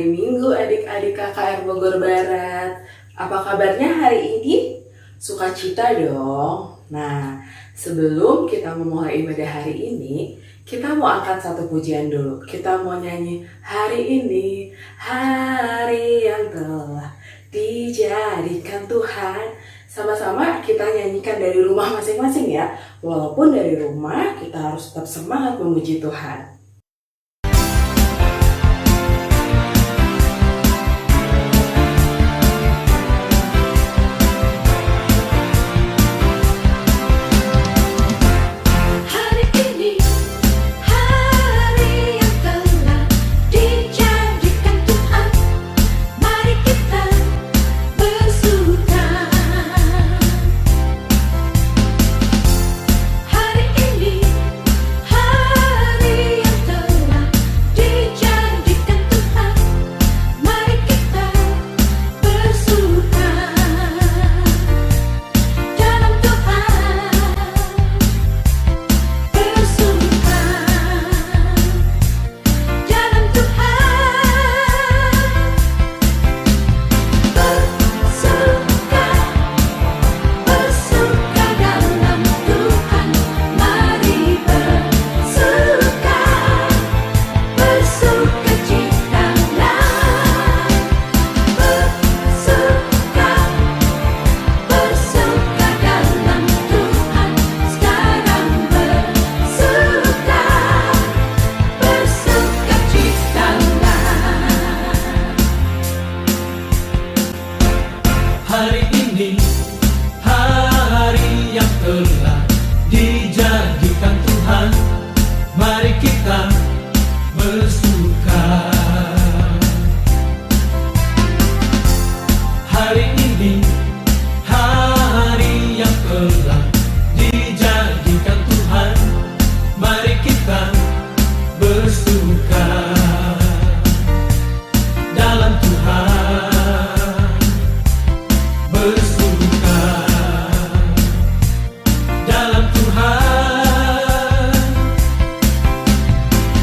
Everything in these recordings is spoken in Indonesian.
hari Minggu adik-adik KKR Bogor Barat. Apa kabarnya hari ini? Sukacita dong. Nah, sebelum kita memulai ibadah hari ini, kita mau angkat satu pujian dulu. Kita mau nyanyi hari ini, hari yang telah dijadikan Tuhan. Sama-sama kita nyanyikan dari rumah masing-masing ya. Walaupun dari rumah, kita harus tetap semangat memuji Tuhan. Hari ini, hari yang telah dijadikan Tuhan, mari kita bersuka. Hari ini, hari yang telah dijadikan Tuhan, mari kita bersuka dalam Tuhan. Bersuka dalam Tuhan,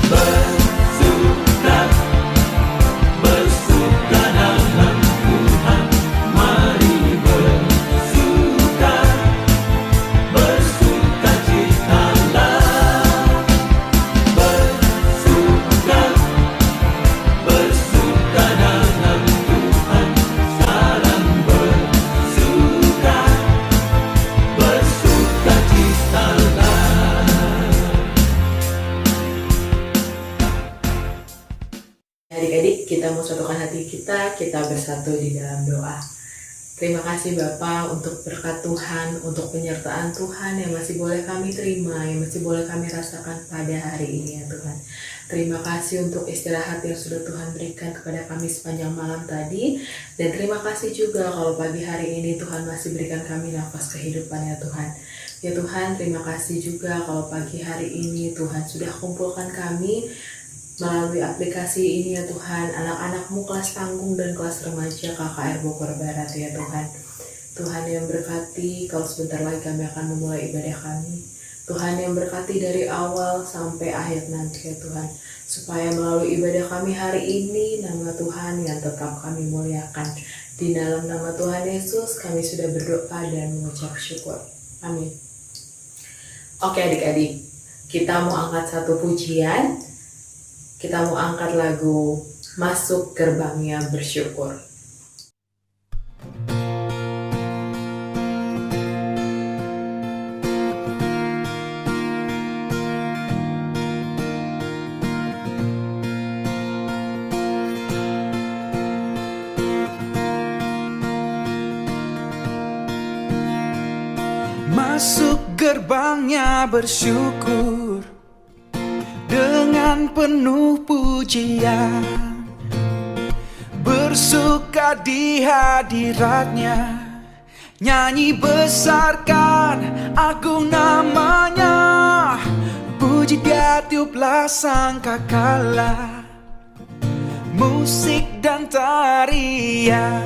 bersuka, bersuka dalam Tuhan, mari bersuka, bersuka citalah, bersuka, bersuka dalam Tuhan, sekarang bersuka, bersuka citalah. Adik-adik, kita mau satukan hati kita bersatu di dalam doa. Terima kasih Bapa untuk berkat Tuhan, untuk penyertaan Tuhan yang masih boleh kami terima, yang masih boleh kami rasakan pada hari ini ya Tuhan. Terima kasih untuk istirahat yang sudah Tuhan berikan kepada kami sepanjang malam tadi. Dan terima kasih juga kalau pagi hari ini Tuhan masih berikan kami nafas kehidupan ya Tuhan. Ya Tuhan, terima kasih juga kalau pagi hari ini Tuhan sudah kumpulkan kami melalui aplikasi ini ya Tuhan, anak-anakmu kelas tanggung dan kelas remaja KKR Bogor Barat ya Tuhan. Tuhan yang berkati, kalau sebentar lagi kami akan memulai ibadah kami. Tuhan yang berkati dari awal sampai akhir nanti ya Tuhan. Supaya melalui ibadah kami hari ini, nama Tuhan yang tetap kami muliakan. Di dalam nama Tuhan Yesus kami sudah berdoa dan mengucap syukur. Amin. Oke adik-adik, kita mau angkat satu pujian. Kita mau angkat lagu Masuk Gerbangnya Bersyukur. Masuk gerbangnya bersyukur dengan penuh pujian, bersuka di hadiratnya, nyanyi besarkan agung namanya, puji dia tiuplah sangkakala, musik dan tarian.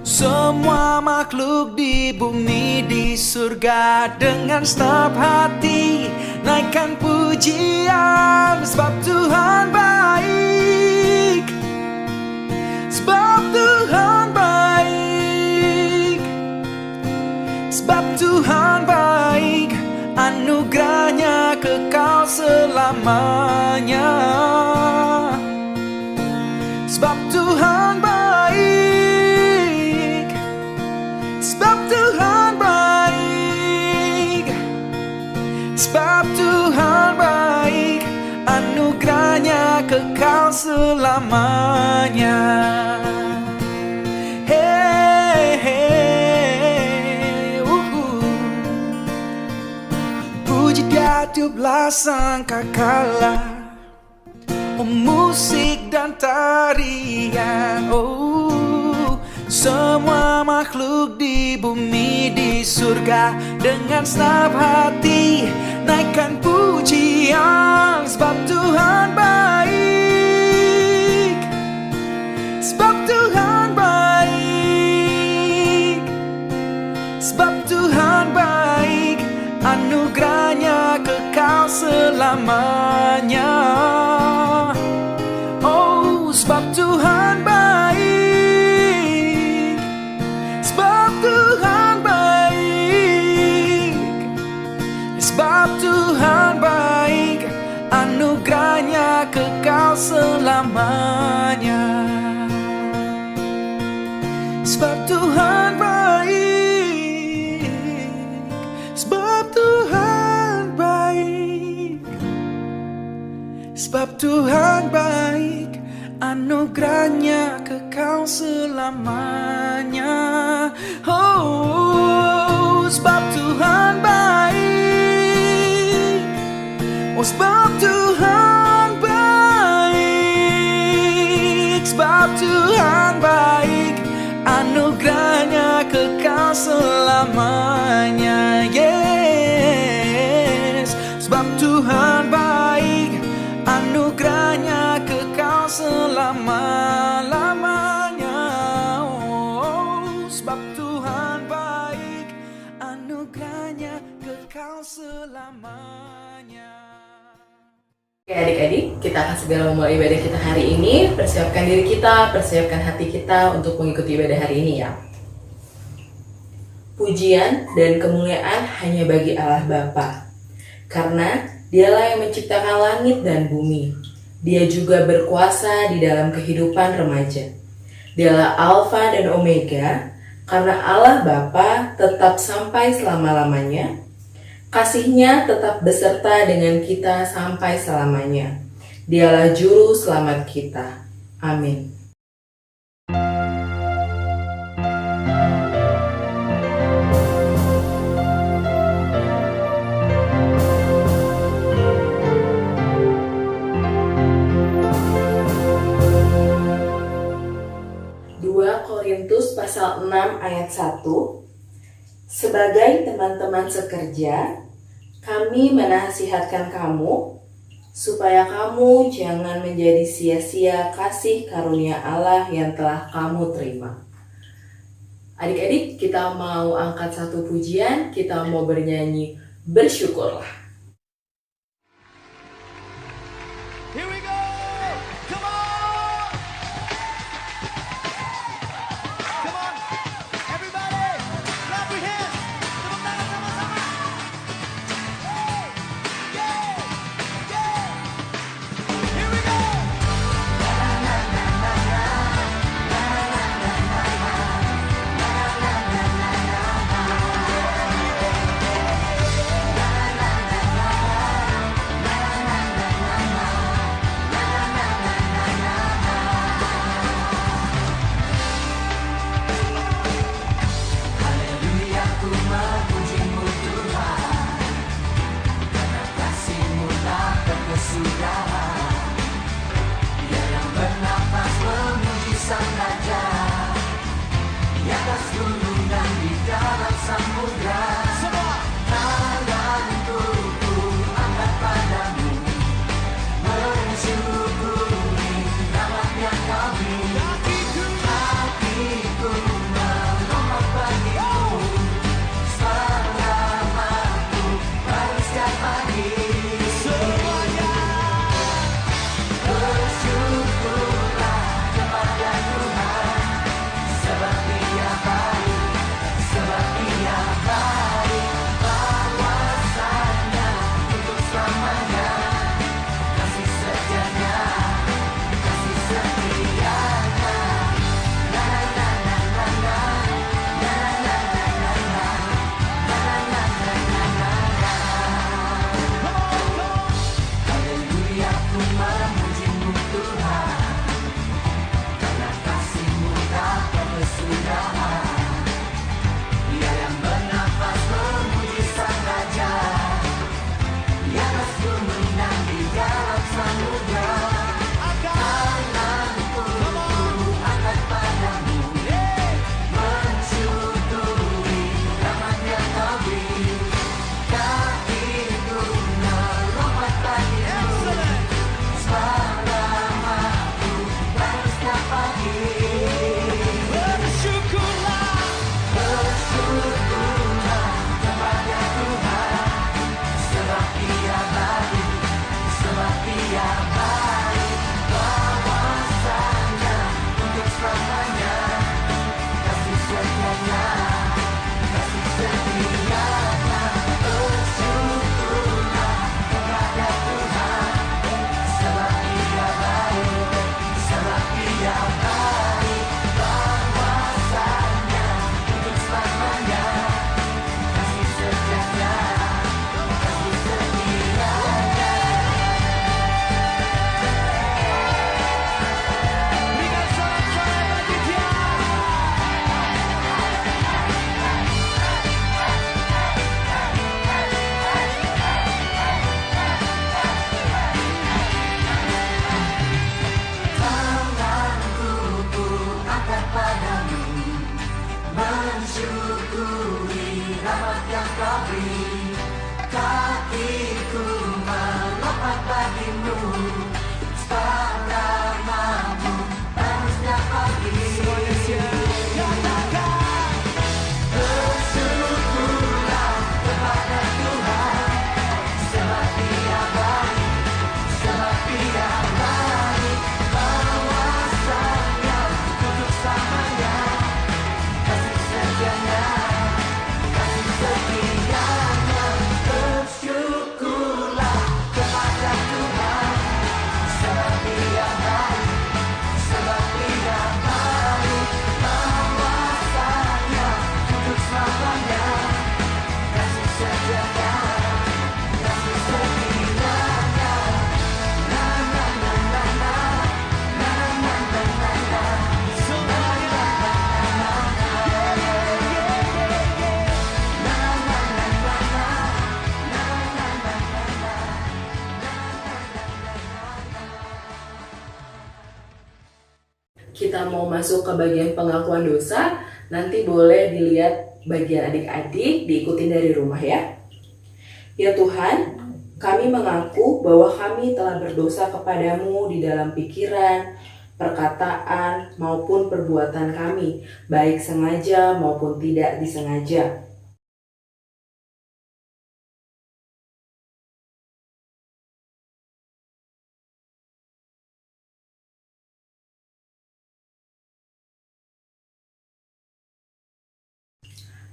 Semua makhluk di bumi di surga dengan segenap hati naikkan pujian, sebab Tuhan baik. Tuhan baik, anugerahnya kekal selamanya. Sebab Tuhan baik, sebab Tuhan baik, sebab Tuhan baik, anugerahnya kekal selamanya. Hey, hey, puji Dia 12 sangkakala, musik dan tarian. Semua makhluk di bumi di surga dengan senang hati naikkan pujian. Sebab Tuhan baik, sebab Tuhan baik, sebab Tuhan baik, anugerahnya kekal selamanya. Oh, sebab Tuhan baik, sebab Tuhan baik, sebab Tuhan baik, anugerahnya kekal selamanya. Sebab Tuhan baik, sebab Tuhan baik, sebab Tuhan baik, anugerahnya kekal selamanya. Oh, sebab Tuhan baik, oh sebab Tuhan baik, sebab Tuhan baik, anugerahnya kekal selamanya. Yes, sebab Tuhan baik, anugerahnya kekal selama-lamanya. Oh, sebab Tuhan baik, anugerahnya kekal selamanya. Oke adik-adik, kita akan segera memulai ibadah kita hari ini. Persiapkan diri kita, persiapkan hati kita untuk mengikuti ibadah hari ini ya. Pujian dan kemuliaan hanya bagi Allah Bapa, karena Dialah yang menciptakan langit dan bumi. Dia juga berkuasa di dalam kehidupan remaja. Dialah Alfa dan Omega, karena Allah Bapa tetap sampai selama-lamanya. Kasih-Nya tetap beserta dengan kita sampai selamanya. Dialah Juru Selamat kita. Amin. Korintus pasal 6 ayat 1. Sebagai teman-teman sekerja, kami menasihatkan kamu supaya kamu jangan menjadi sia-sia kasih karunia Allah yang telah kamu terima. Adik-adik, kita mau angkat satu pujian, kita mau bernyanyi bersyukurlah. Here we go! Come on! Come on! Everybody! Clap your hands! Tepuk tangan sama-sama! Hey! Yeah! Yeah! Here we go! kita mau masuk ke bagian pengakuan dosa, nanti boleh dilihat bagian adik-adik, diikutin dari rumah ya. Ya Tuhan, kami mengaku bahwa kami telah berdosa kepadamu di dalam pikiran, perkataan, maupun perbuatan kami, baik sengaja maupun tidak disengaja.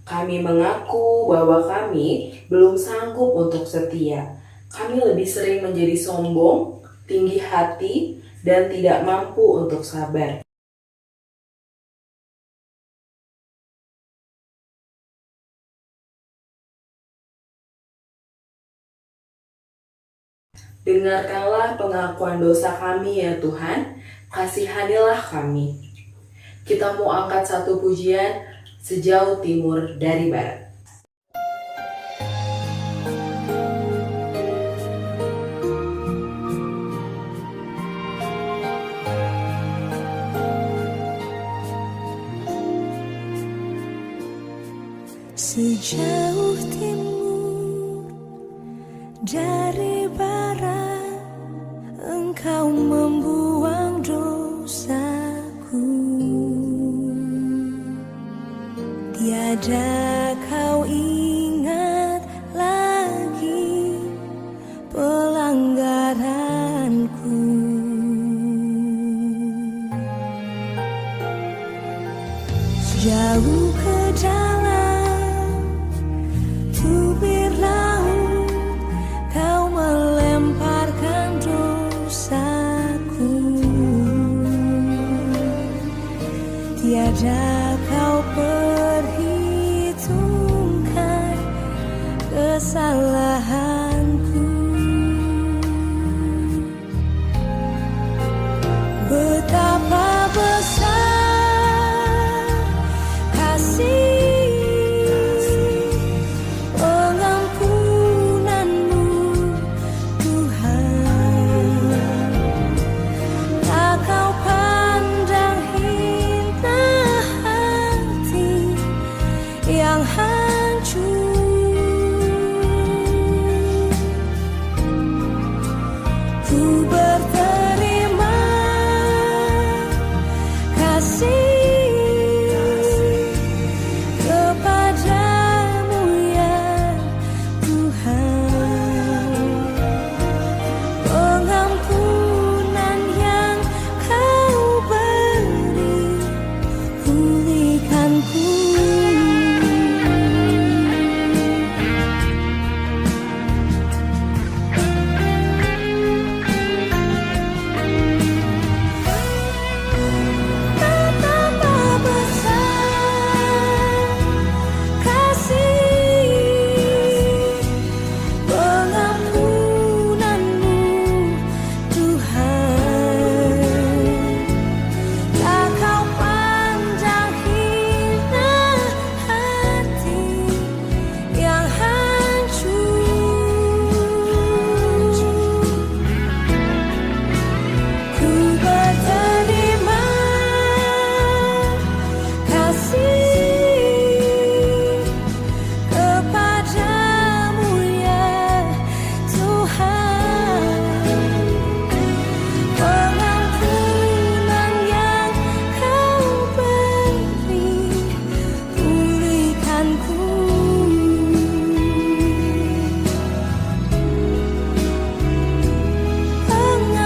Kami mengaku bahwa kami belum sanggup untuk setia. Kami lebih sering menjadi sombong, tinggi hati, dan tidak mampu untuk sabar. Dengarkanlah pengakuan dosa kami ya Tuhan, kasihanilah kami. Kita mau angkat satu pujian, sejauh timur dari barat. Sejauh timur dari barat, Engkau membuang dosaku. Tiada kau ingat lagi pelanggaranku. Sejauh ke dalam tubir laut, kau melemparkan dosaku. Tiada kau perhitungkan kesalahanku. Betapa besar kasih pengampunanmu, Tuhan. Tak kau pandang hina hati yang hancur. Ku berterima kasih kepadamu ya Tuhan. Pengampunan yang kau beri, pulihkanku. Betapa besar kasih pengampunanmu, Tuhan. Tak kau pandang hina hati yang hancur. Ku berterima kasih kepadamu ya Tuhan. Pengampunan yang kau beri, pulihkanku.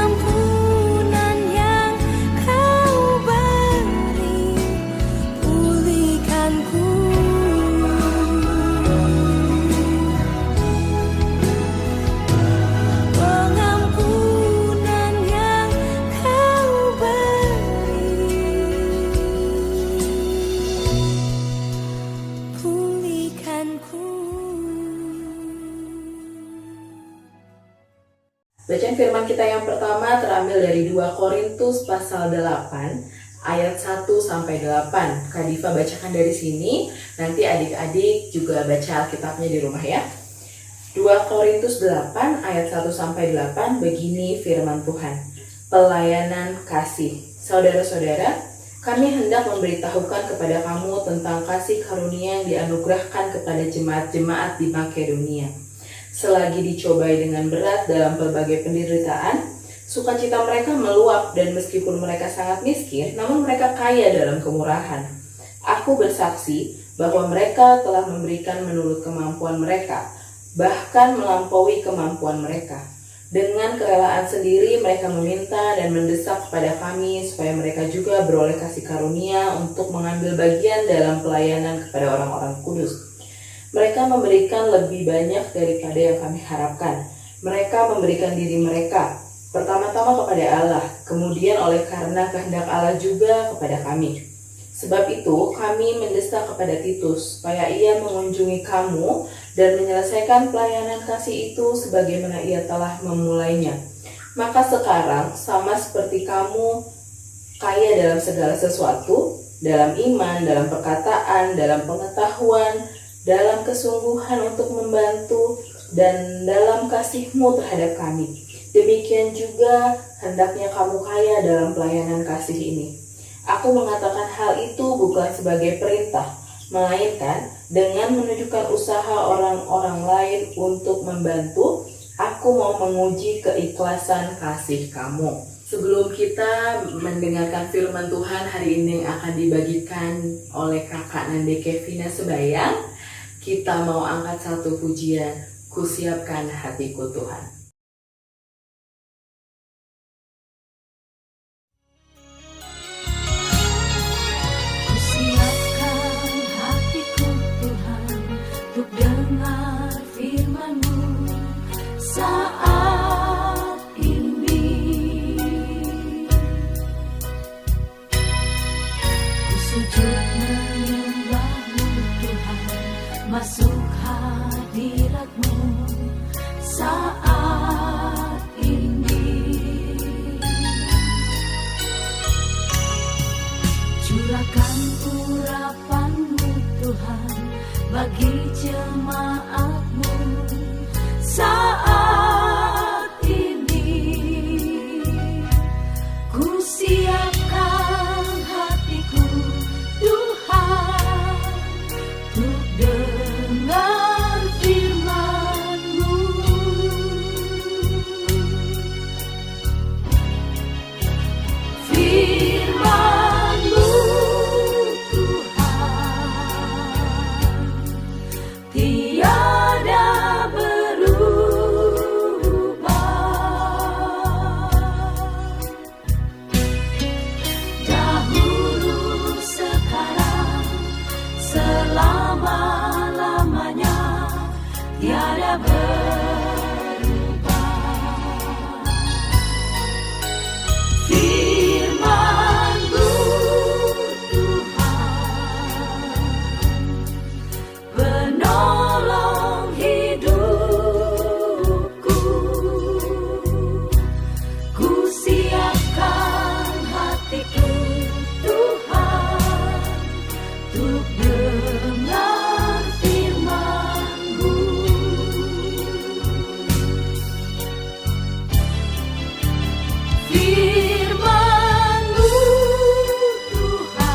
Pengampunan yang kau beri, pulihkanku. Pengampunan yang kau beri, pulihkanku. Bacaan firman kita yang pertama terambil dari 2 Korintus pasal 8 ayat 1 sampai 8. Kak Diva bacakan dari sini, nanti adik-adik juga baca Alkitabnya di rumah ya. 2 Korintus 8 ayat 1 sampai 8, begini firman Tuhan. Pelayanan kasih. Saudara-saudara, Kami hendak memberitahukan kepada kamu tentang kasih karunia yang dianugerahkan kepada jemaat-jemaat di Makedonia. Selagi dicobai dengan berat dalam berbagai penderitaan, sukacita mereka meluap dan meskipun mereka sangat miskin, namun mereka kaya dalam kemurahan. Aku bersaksi bahwa mereka telah memberikan menurut kemampuan mereka, bahkan melampaui kemampuan mereka. Dengan kerelaan sendiri mereka meminta dan mendesak kepada kami supaya mereka juga beroleh kasih karunia untuk mengambil bagian dalam pelayanan kepada orang-orang kudus. Mereka memberikan lebih banyak daripada yang kami harapkan. Mereka memberikan diri mereka, pertama-tama kepada Allah, kemudian oleh karena kehendak Allah juga kepada kami. Sebab itu kami mendesak kepada Titus supaya ia mengunjungi kamu dan menyelesaikan pelayanan kasih itu sebagaimana ia telah memulainya. Maka sekarang sama seperti kamu kaya dalam segala sesuatu, dalam iman, dalam perkataan, dalam pengetahuan, dalam kesungguhan untuk membantu, dan dalam kasihmu terhadap kami. Demikian juga hendaknya kamu kaya dalam pelayanan kasih ini. Aku mengatakan hal itu bukan sebagai perintah, melainkan dengan menunjukkan usaha orang-orang lain untuk membantu. Aku mau menguji keikhlasan kasih kamu. Sebelum kita mendengarkan firman Tuhan hari ini yang akan dibagikan oleh kakak Nande Kevina Sebayang, kita mau angkat satu pujian, Kusiapkan Hatiku Tuhan. Saat ini ku sujud menyembah-Mu Tuhan, masuk hadirat-Mu saat ini. Curahkan urapan-Mu Tuhan bagi jemaat-Mu saat ini. Ku siapkan hatiku Tuhan untuk dengar firman-Mu. Firman-Mu Tuhan tiada selama-lamanya tiada berubah. Firman-Mu Tuhan, penolong hidupku. Ku siapkan hatiku Tuhan untuk dengar firman-Mu. Firman-Mu Tuhan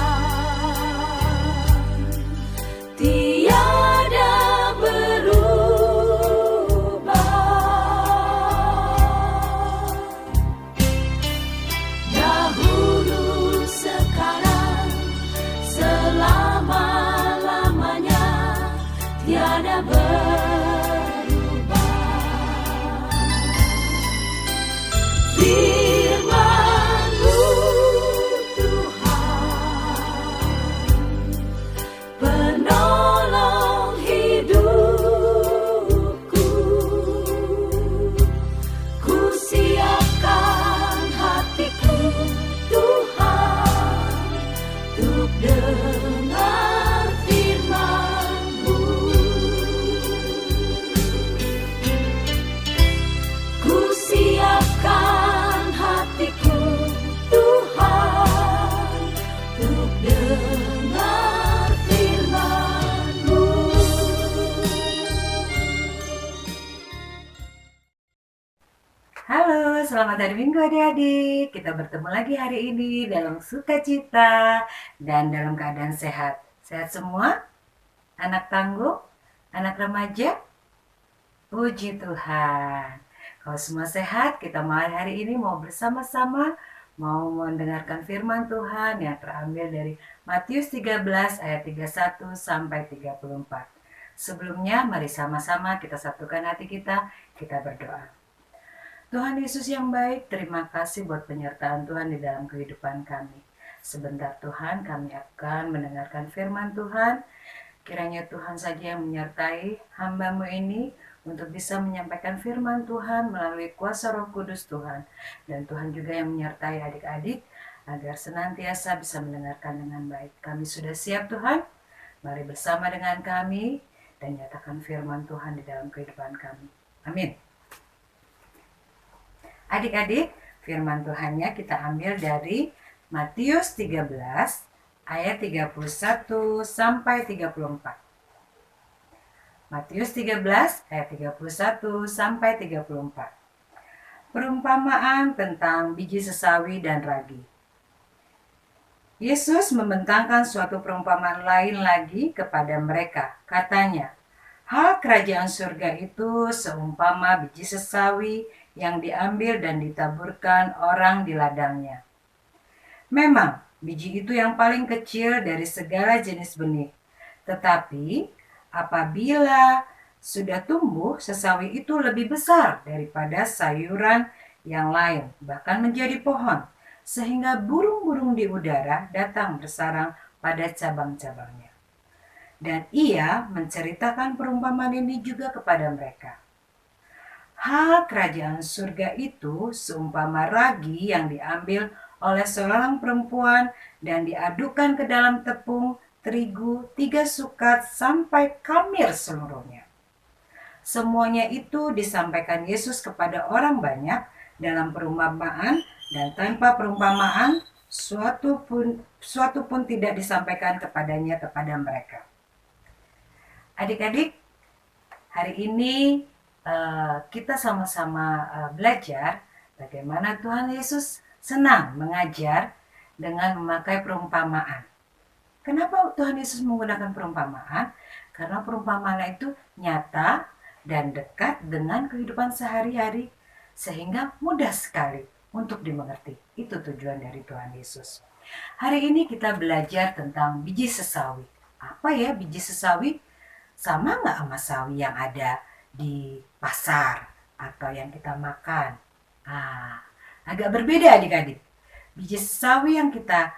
tiada berubah. Dahulu, sekarang, selama-lamanya tiada berubah. Firman Halo, selamat hari Minggu adik-adik. Kita bertemu lagi hari ini dalam sukacita dan dalam keadaan sehat. Sehat semua? Anak tangguh? Anak remaja? Puji Tuhan. Kalau semua sehat, kita mulai hari ini mau bersama-sama mau mendengarkan firman Tuhan yang terambil dari Matius 13 ayat 31 sampai 34. Sebelumnya, mari sama-sama kita satukan hati kita berdoa. Tuhan Yesus yang baik, terima kasih buat penyertaan Tuhan di dalam kehidupan kami. Sebentar Tuhan, kami akan mendengarkan firman Tuhan. Kiranya Tuhan saja yang menyertai hamba-Mu ini untuk bisa menyampaikan firman Tuhan melalui kuasa Roh Kudus Tuhan. Dan Tuhan juga yang menyertai adik-adik agar senantiasa bisa mendengarkan dengan baik. Kami sudah siap Tuhan, mari bersama dengan kami dan nyatakan firman Tuhan di dalam kehidupan kami. Amin. Adik-adik, firman Tuhannya kita ambil dari Matius 13 ayat 31 sampai 34. Matius 13 ayat 31 sampai 34. Perumpamaan tentang biji sesawi dan ragi. Yesus membentangkan suatu perumpamaan lain lagi kepada mereka. Katanya, hal kerajaan surga itu seumpama biji sesawi yang diambil dan ditaburkan orang di ladangnya. Memang, biji itu yang paling kecil dari segala jenis benih. Tetapi, apabila sudah tumbuh, sesawi itu lebih besar daripada sayuran yang lain, bahkan menjadi pohon, sehingga burung-burung di udara datang bersarang pada cabang-cabangnya. Dan ia menceritakan perumpamaan ini juga kepada mereka. Hal kerajaan surga itu seumpama ragi yang diambil oleh seorang perempuan dan diadukkan ke dalam tepung terigu 3 sukat sampai kamir seluruhnya. Semuanya itu disampaikan Yesus kepada orang banyak dalam perumpamaan, dan tanpa perumpamaan suatu pun tidak disampaikan kepada mereka. Adik-adik, hari ini kita sama-sama belajar bagaimana Tuhan Yesus senang mengajar dengan memakai perumpamaan. Kenapa Tuhan Yesus menggunakan perumpamaan? Karena perumpamaan itu nyata dan dekat dengan kehidupan sehari-hari, sehingga mudah sekali untuk dimengerti. Itu tujuan dari Tuhan Yesus. Hari ini kita belajar tentang biji sesawi. Apa ya biji sesawi? Sama nggak sama sawi yang ada di pasar atau yang kita makan? Agak berbeda adik-adik. Biji sawi yang kita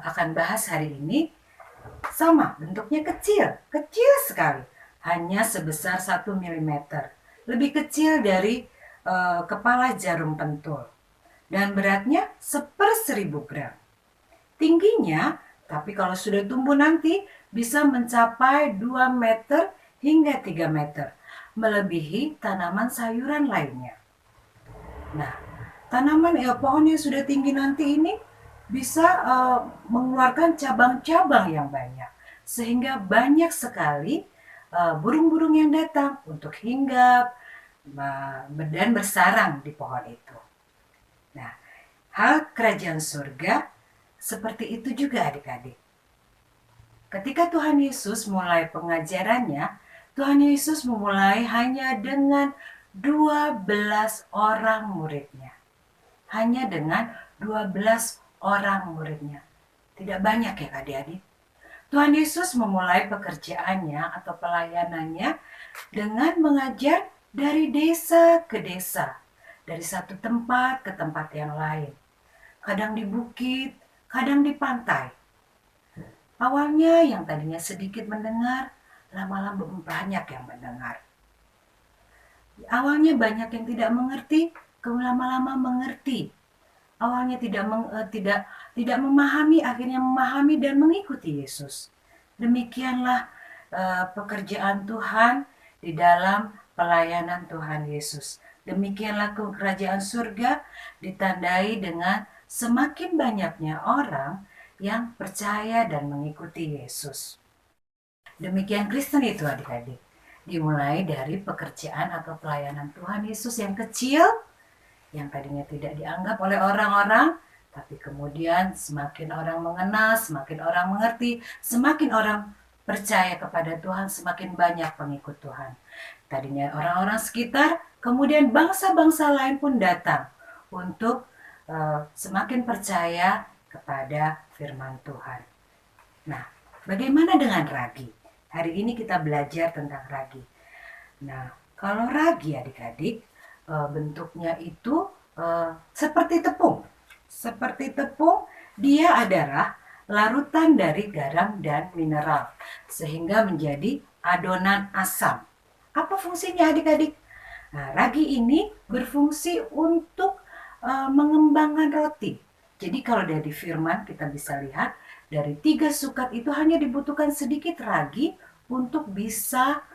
akan bahas hari ini sama, bentuknya kecil sekali, hanya sebesar 1 mm, lebih kecil dari kepala jarum pentul, dan beratnya 1/1000 gram. Tingginya, tapi kalau sudah tumbuh nanti bisa mencapai 2 meter hingga 3 meter, melebihi tanaman sayuran lainnya. Nah, tanaman pohon yang sudah tinggi nanti ini bisa mengeluarkan cabang-cabang yang banyak, sehingga banyak sekali burung-burung yang datang untuk hinggap dan bersarang di pohon itu. Nah, hal kerajaan surga seperti itu juga adik-adik. Ketika Tuhan Yesus mulai pengajarannya, Tuhan Yesus memulai hanya dengan 12 orang muridnya. Hanya dengan 12 orang muridnya. Tidak banyak ya adik-adik. Tuhan Yesus memulai pekerjaannya atau pelayanannya dengan mengajar dari desa ke desa. Dari satu tempat ke tempat yang lain. Kadang di bukit, kadang di pantai. Awalnya yang tadinya sedikit mendengar, lama-lama banyak yang mendengar. Awalnya banyak yang tidak mengerti, lama-lama mengerti. Awalnya tidak memahami, akhirnya memahami dan mengikuti Yesus. Demikianlah pekerjaan Tuhan di dalam pelayanan Tuhan Yesus. Demikianlah kerajaan surga ditandai dengan semakin banyaknya orang yang percaya dan mengikuti Yesus. Demikian Kristen itu adik-adik. Dimulai dari pekerjaan atau pelayanan Tuhan Yesus yang kecil, yang tadinya tidak dianggap oleh orang-orang, tapi kemudian semakin orang mengenal, semakin orang mengerti, semakin orang percaya kepada Tuhan, semakin banyak pengikut Tuhan. Tadinya orang-orang sekitar, kemudian bangsa-bangsa lain pun datang untuk semakin percaya kepada firman Tuhan. Nah, bagaimana dengan ragi? Hari ini kita belajar tentang ragi. Nah, kalau ragi adik-adik, bentuknya itu seperti tepung. Seperti tepung, dia adalah larutan dari garam dan mineral, sehingga menjadi adonan asam. Apa fungsinya adik-adik? Nah, ragi ini berfungsi untuk mengembangkan roti. Jadi kalau dari firman kita bisa lihat, dari 3 sukat itu hanya dibutuhkan sedikit ragi untuk bisa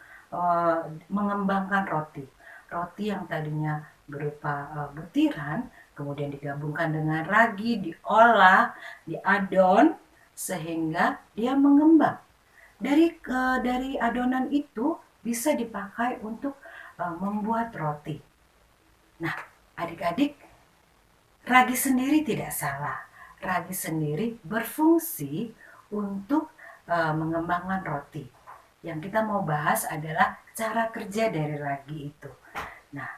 mengembangkan roti. Roti yang tadinya berupa butiran, kemudian digabungkan dengan ragi, diolah, diadon, sehingga dia mengembang. Dari adonan itu bisa dipakai untuk membuat roti. Nah, adik-adik, ragi sendiri tidak salah. Ragi sendiri berfungsi untuk mengembangkan roti. Yang kita mau bahas adalah cara kerja dari ragi itu. Nah,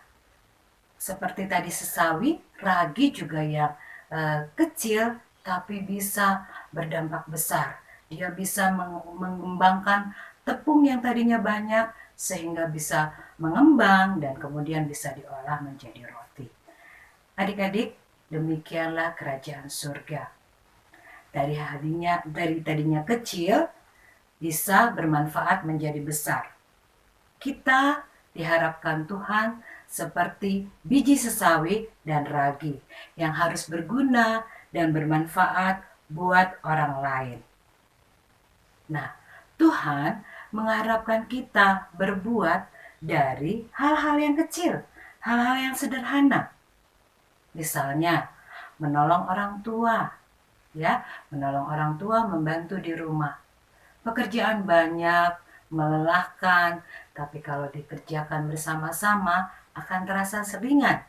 seperti tadi sesawi, ragi juga yang kecil tapi bisa berdampak besar. Dia bisa mengembangkan tepung yang tadinya banyak sehingga bisa mengembang dan kemudian bisa diolah menjadi roti. Adik-adik, demikianlah kerajaan surga. Dari tadinya kecil bisa bermanfaat menjadi besar. Kita diharapkan Tuhan seperti biji sesawi dan ragi yang harus berguna dan bermanfaat buat orang lain. Nah, Tuhan mengharapkan kita berbuat dari hal-hal yang kecil, hal-hal yang sederhana. Misalnya, menolong orang tua, ya, menolong orang tua, membantu di rumah. Pekerjaan banyak, melelahkan, tapi kalau dikerjakan bersama-sama akan terasa ringan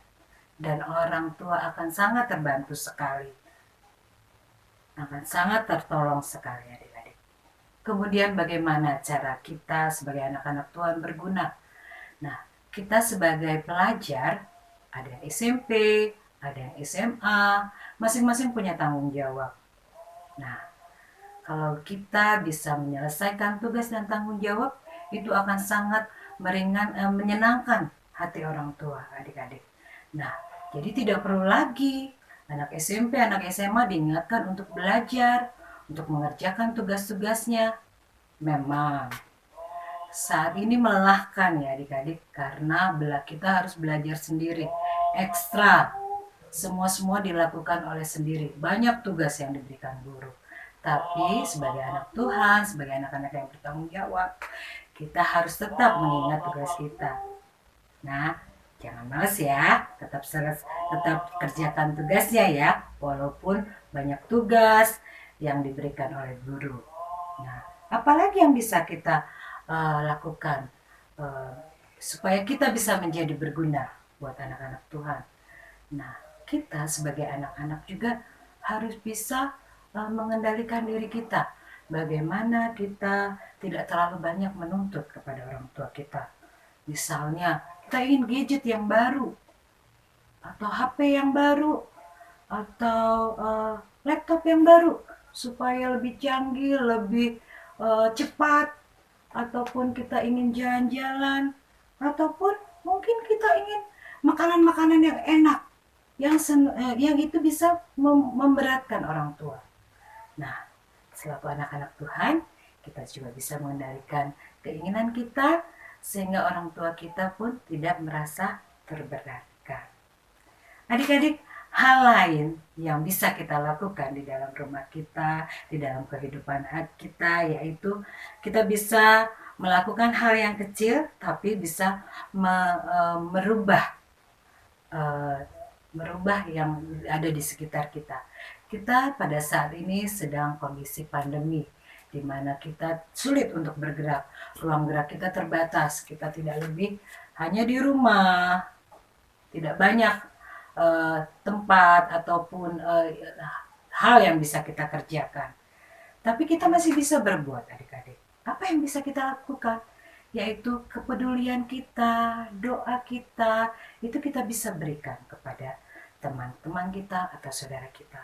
dan orang tua akan sangat terbantu sekali. Akan sangat tertolong sekali adik-adik. Kemudian bagaimana cara kita sebagai anak-anak Tuhan berguna? Nah, kita sebagai pelajar, ada yang SMP, ada yang SMA, masing-masing punya tanggung jawab. Nah, kalau kita bisa menyelesaikan tugas dan tanggung jawab, itu akan sangat menyenangkan hati orang tua, adik-adik. Nah, jadi tidak perlu lagi anak SMP, anak SMA diingatkan untuk belajar, untuk mengerjakan tugas-tugasnya. Memang saat ini melelahkan ya adik-adik, karena kita harus belajar sendiri, ekstra. Semua dilakukan oleh sendiri. Banyak tugas yang diberikan guru. Tapi sebagai anak Tuhan, sebagai anak-anak yang bertanggung jawab, kita harus tetap mengingat tugas kita. Nah, jangan malas ya, tetap kerjakan tugasnya ya, walaupun banyak tugas yang diberikan oleh guru. Nah, apalagi yang bisa kita lakukan supaya kita bisa menjadi berguna buat anak-anak Tuhan. Nah, kita sebagai anak-anak juga harus bisa mengendalikan diri kita. Bagaimana kita tidak terlalu banyak menuntut kepada orang tua kita. Misalnya, kita ingin gadget yang baru, atau HP yang baru, atau laptop yang baru, supaya lebih canggih, lebih cepat, ataupun kita ingin jalan-jalan, ataupun mungkin kita ingin makanan-makanan yang enak, yang itu bisa memberatkan orang tua. Nah, selaku anak-anak Tuhan, kita juga bisa mengendalikan keinginan kita, sehingga orang tua kita pun tidak merasa terberatkan. Adik-adik, hal lain yang bisa kita lakukan di dalam rumah kita, di dalam kehidupan kita, yaitu kita bisa melakukan hal yang kecil, tapi bisa merubah yang ada di sekitar kita. Kita pada saat ini sedang kondisi pandemi, di mana kita sulit untuk bergerak. Ruang gerak kita terbatas, kita tidak lebih hanya di rumah, tidak banyak tempat ataupun hal yang bisa kita kerjakan. Tapi kita masih bisa berbuat, adik-adik. Apa yang bisa kita lakukan? Yaitu kepedulian kita, doa kita, itu kita bisa berikan kepada teman-teman kita atau saudara kita.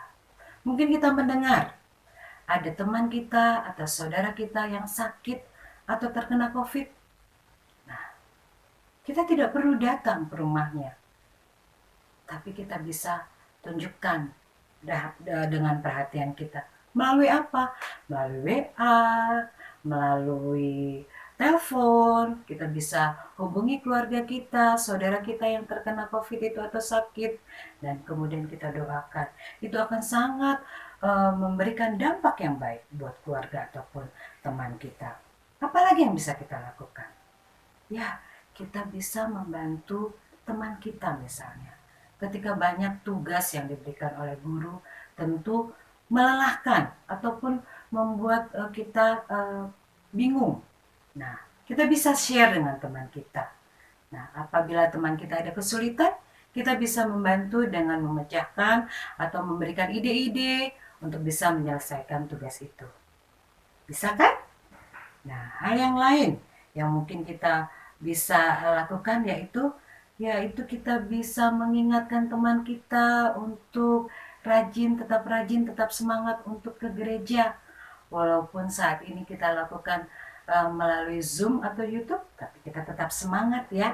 Mungkin kita mendengar ada teman kita atau saudara kita yang sakit atau terkena COVID. Nah, kita tidak perlu datang ke rumahnya, tapi kita bisa tunjukkan dengan perhatian kita. Melalui apa? Melalui WA, melalui telepon, kita bisa hubungi keluarga kita, saudara kita yang terkena COVID itu atau sakit, dan kemudian kita doakan. Itu akan sangat memberikan dampak yang baik buat keluarga ataupun teman kita. Apalagi yang bisa kita lakukan? Ya, kita bisa membantu teman kita misalnya. Ketika banyak tugas yang diberikan oleh guru, tentu melelahkan ataupun membuat kita bingung. Nah, kita bisa share dengan teman kita. Nah, apabila teman kita ada kesulitan, kita bisa membantu dengan memecahkan atau memberikan ide-ide untuk bisa menyelesaikan tugas itu. Bisa kan? Nah, hal yang lain yang mungkin kita bisa lakukan yaitu kita bisa mengingatkan teman kita untuk rajin, tetap semangat untuk ke gereja. Walaupun saat ini kita lakukan melalui Zoom atau YouTube, tapi kita tetap semangat ya.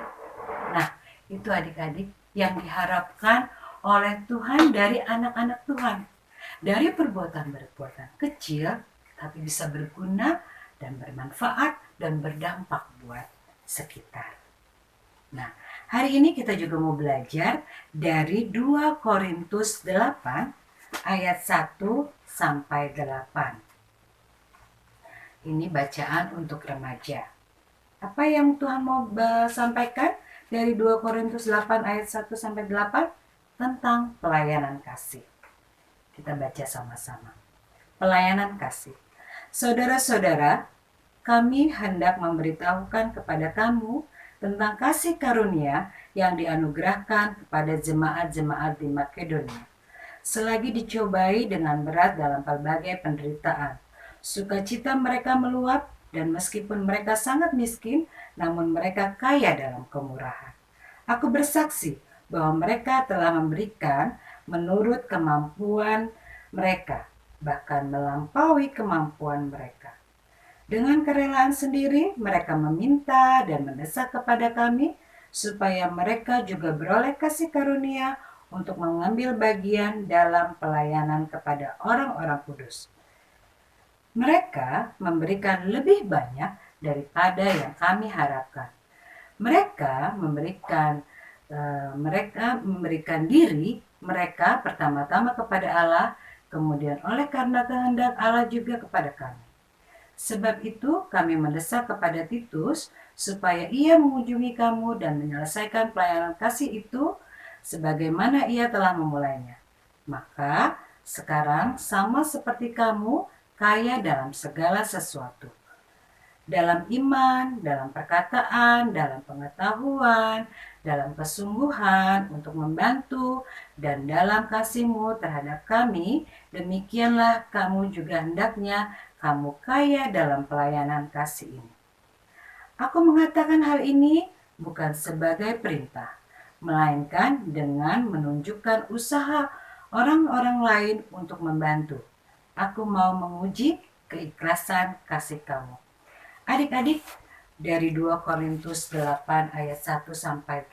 Nah, itu adik-adik yang diharapkan oleh Tuhan dari anak-anak Tuhan. Dari perbuatan-perbuatan kecil, tapi bisa berguna dan bermanfaat dan berdampak buat sekitar. Nah, hari ini kita juga mau belajar dari 2 Korintus 8 ayat 1 sampai 8. Ini bacaan untuk remaja. Apa yang Tuhan mau sampaikan dari 2 Korintus 8 ayat 1 sampai 8? Tentang pelayanan kasih. Kita baca sama-sama. Pelayanan kasih. Saudara-saudara, kami hendak memberitahukan kepada kamu tentang kasih karunia yang dianugerahkan kepada jemaat-jemaat di Makedonia. Selagi dicobai dengan berat dalam berbagai penderitaan, sukacita mereka meluap, dan meskipun mereka sangat miskin, namun mereka kaya dalam kemurahan. Aku bersaksi bahwa mereka telah memberikan menurut kemampuan mereka, bahkan melampaui kemampuan mereka. Dengan kerelaan sendiri, mereka meminta dan mendesak kepada kami supaya mereka juga beroleh kasih karunia untuk mengambil bagian dalam pelayanan kepada orang-orang kudus. Mereka memberikan lebih banyak daripada yang kami harapkan. Mereka memberikan diri mereka pertama-tama kepada Allah, kemudian oleh karena kehendak Allah juga kepada kami. Sebab itu kami mendesak kepada Titus supaya ia mengunjungi kamu dan menyelesaikan pelayanan kasih itu sebagaimana ia telah memulainya. Maka sekarang sama seperti kamu, kaya dalam segala sesuatu. Dalam iman, dalam perkataan, dalam pengetahuan, dalam kesungguhan untuk membantu, dan dalam kasihmu terhadap kami, demikianlah kamu juga hendaknya kamu kaya dalam pelayanan kasih ini. Aku mengatakan hal ini bukan sebagai perintah, melainkan dengan menunjukkan usaha orang-orang lain untuk membantu. Aku mau menguji keikhlasan kasih kamu. Adik-adik, dari 2 Korintus 8 ayat 1 sampai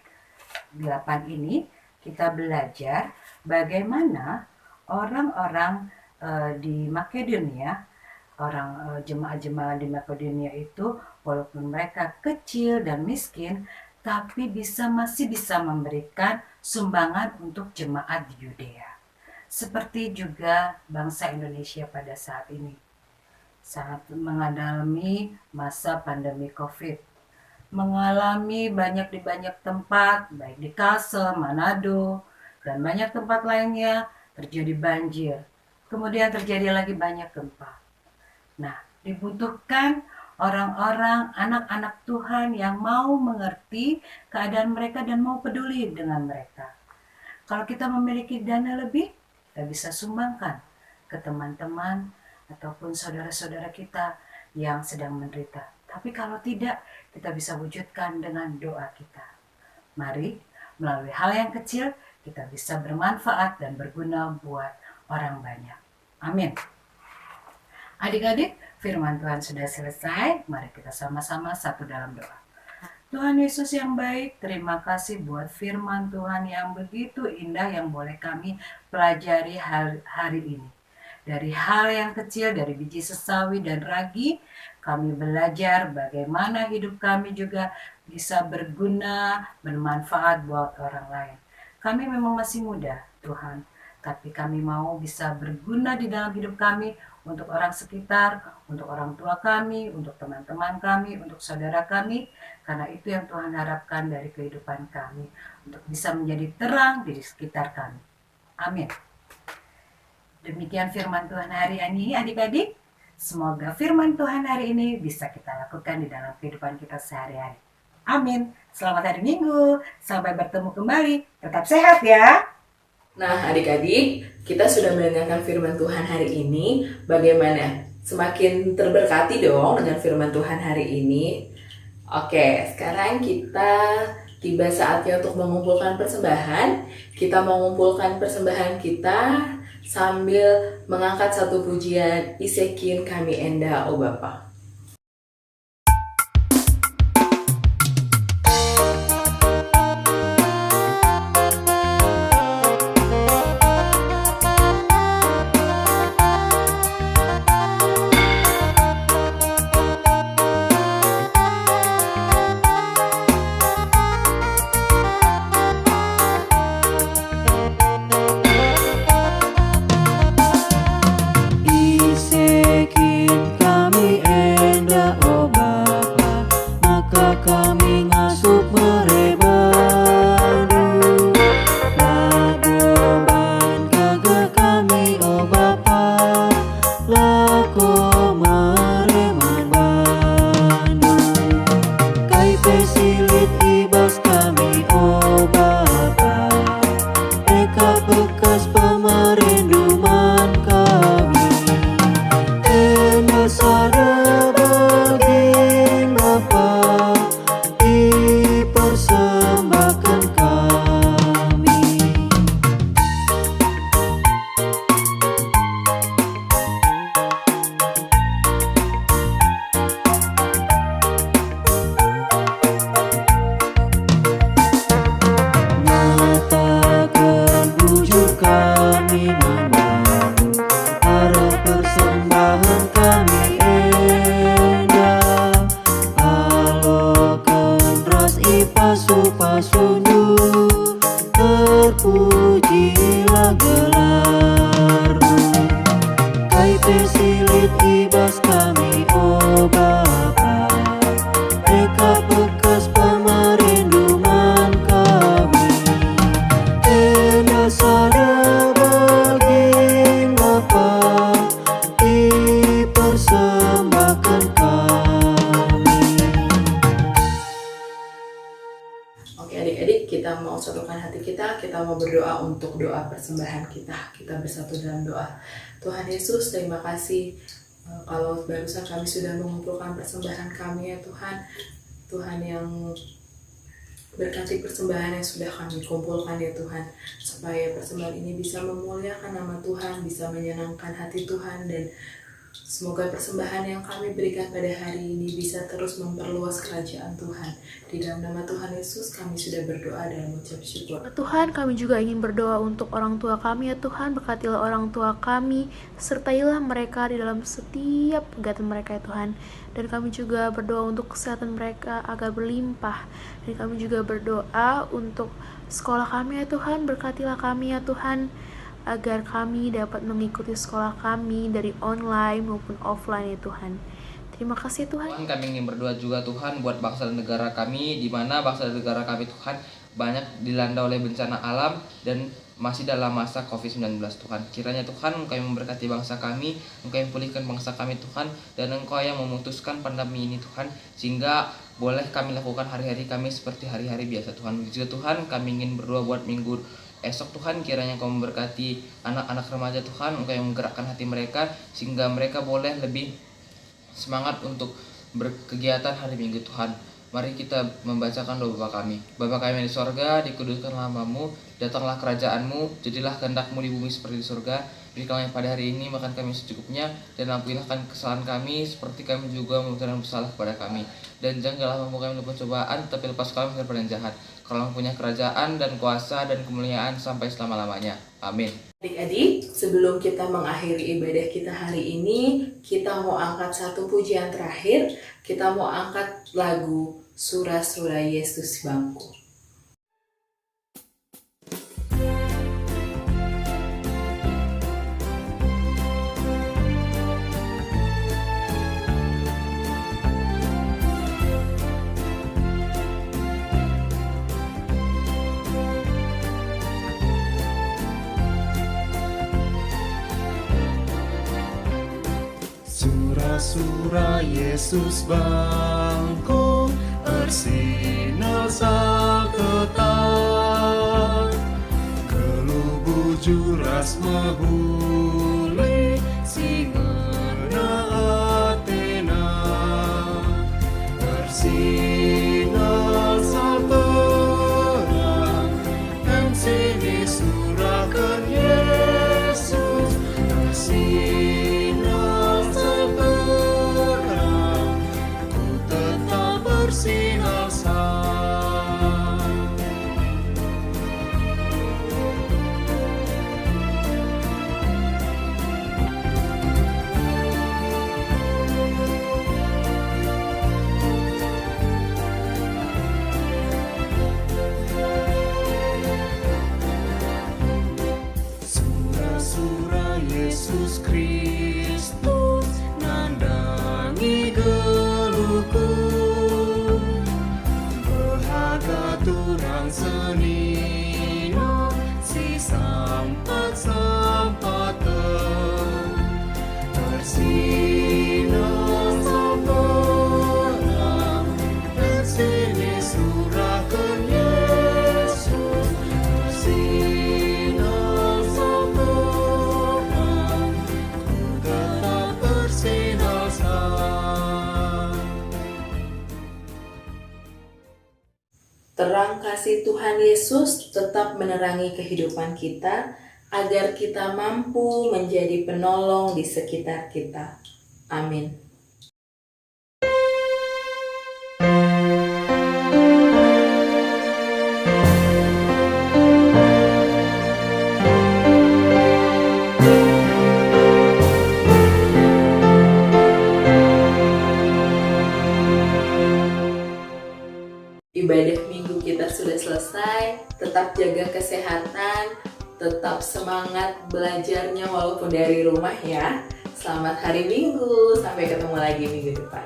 8 ini kita belajar bagaimana orang-orang di Makedonia, jemaat-jemaat di Makedonia itu walaupun mereka kecil dan miskin, tapi masih bisa memberikan sumbangan untuk jemaat di Yudea. Seperti juga bangsa Indonesia pada saat ini sangat mengalami masa pandemi COVID, mengalami di banyak tempat, baik di Kalsel, Manado, dan banyak tempat lainnya terjadi banjir. Kemudian terjadi lagi banyak gempa. Nah, dibutuhkan orang-orang, anak-anak Tuhan yang mau mengerti keadaan mereka dan mau peduli dengan mereka. Kalau kita memiliki dana lebih, kita bisa sumbangkan ke teman-teman ataupun saudara-saudara kita yang sedang menderita. Tapi kalau tidak, kita bisa wujudkan dengan doa kita. Mari, melalui hal yang kecil, kita bisa bermanfaat dan berguna buat orang banyak. Amin. Adik-adik, firman Tuhan sudah selesai. Mari kita sama-sama satu dalam doa. Tuhan Yesus yang baik, terima kasih buat firman Tuhan yang begitu indah yang boleh kami pelajari hari ini. Dari hal yang kecil, dari biji sesawi dan ragi, kami belajar bagaimana hidup kami juga bisa berguna, bermanfaat buat orang lain. Kami memang masih muda, Tuhan, tapi kami mau bisa berguna di dalam hidup kami untuk orang sekitar, untuk orang tua kami, untuk teman-teman kami, untuk saudara kami, karena itu yang Tuhan harapkan dari kehidupan kami, untuk bisa menjadi terang di sekitar kami. Amin. Demikian firman Tuhan hari ini, adik-adik. Semoga firman Tuhan hari ini bisa kita lakukan di dalam kehidupan kita sehari-hari. Amin. Selamat hari Minggu. Sampai bertemu kembali. Tetap sehat ya. Nah, adik-adik, kita sudah mendengarkan firman Tuhan hari ini. Bagaimana? Semakin terberkati dong dengan firman Tuhan hari ini. Oke, sekarang kita tiba saatnya untuk mengumpulkan persembahan. Kita mengumpulkan persembahan kita sambil mengangkat satu pujian Isekin kami enda o Bapa. Isekin kami enda o Bapa, maka kami ngasup merebadu. Laboban kaga kami o Bapa, lako mareman bandu. Kai pesilit ibas kami o Bapa, eka bekas pemerinduman kami. Sada baging Bapa, dipersembahkan kami. Nyatakan bujur kami membantu, arah persembahan kami endah. Alokan ras ipasu-pasundu, terpujilah gelar-Mu. Kai pesilit ibas kami o Bapa, eka bekas pemerinduman kami. Enda sada baging Bapa, dipersembahkan kami. Oke adik-adik, kita mau satukan hati kita mau berdoa untuk doa persembahan kita. Kita bersatu dalam doa. Tuhan Yesus, terima kasih kalau barusan kami sudah mengumpulkan persembahan kami ya Tuhan. Tuhan yang berkati persembahan yang sudah kami kumpulkan ya Tuhan, supaya persembahan ini bisa memuliakan nama Tuhan, bisa menyenangkan hati Tuhan, dan semoga persembahan yang kami berikan pada hari ini bisa terus memperluas kerajaan Tuhan. Di dalam nama Tuhan Yesus kami sudah berdoa dan mengucap syukur. Tuhan, kami juga ingin berdoa untuk orang tua kami ya Tuhan. Berkatilah orang tua kami, sertailah mereka di dalam setiap kegiatan mereka ya Tuhan. Dan kami juga berdoa untuk kesehatan mereka agar berlimpah. Dan kami juga berdoa untuk sekolah kami ya Tuhan. Berkatilah kami ya Tuhan, agar kami dapat mengikuti sekolah kami dari online maupun offline ya Tuhan. Terima kasih Tuhan. Tuhan, kami ingin berdoa juga Tuhan buat bangsa dan negara kami, di mana bangsa dan negara kami Tuhan banyak dilanda oleh bencana alam dan masih dalam masa COVID-19 Tuhan. Kiranya Tuhan Engkau yang memberkati bangsa kami, Engkau yang pulihkan bangsa kami Tuhan, dan Engkau yang memutuskan pandemi ini Tuhan, sehingga boleh kami lakukan hari-hari kami seperti hari-hari biasa Tuhan. Juga Tuhan kami ingin berdoa buat minggu esok Tuhan, kiranya Engkau memberkati anak-anak remaja Tuhan, Engkau yang menggerakkan hati mereka sehingga mereka boleh lebih semangat untuk berkegiatan hari Minggu Tuhan. Mari kita membacakan doa Bapa kami. Bapa kami yang di sorga, dikuduskanlah namamu, datanglah kerajaanmu, jadilah kehendakmu di bumi seperti di sorga. Berikanlah yang pada hari ini makan kami secukupnya, dan ampunilah kesalahan kami seperti kami juga mengampuni yang bersalah kepada kami. Dan janganlah membawa kami dalam pencobaan, tapi lepas kami daripada yang jahat. Karena punya kerajaan dan kuasa dan kemuliaan sampai selama-lamanya. Amin. Adik-adik, sebelum kita mengakhiri ibadah kita hari ini, kita mau angkat satu pujian terakhir. Kita mau angkat lagu Sura-Sura Yesus Bangku. Sura-sura Yesus bangku bersinar saketat, kelubu juras mahuli singena Athena, bersinar saterang dan sini surakan Yesus, bersinar saterang, ku tetap bersinar sang. Sura-sura Yesus Kristus nandangi geluhku, berharga turang senino si sampat-sampat bersinar sabarang, dan sini surahkan Yesus, bersinar sabarang, ku tetap bersinar sang. Terang kasih Tuhan Yesus tetap menerangi kehidupan kita, agar kita mampu menjadi penolong di sekitar kita. Amin. Ibadah minggu kita sudah selesai. Tetap jaga kesehatan, tetap semangat belajarnya walaupun dari rumah ya. Selamat hari Minggu, sampai ketemu lagi minggu depan.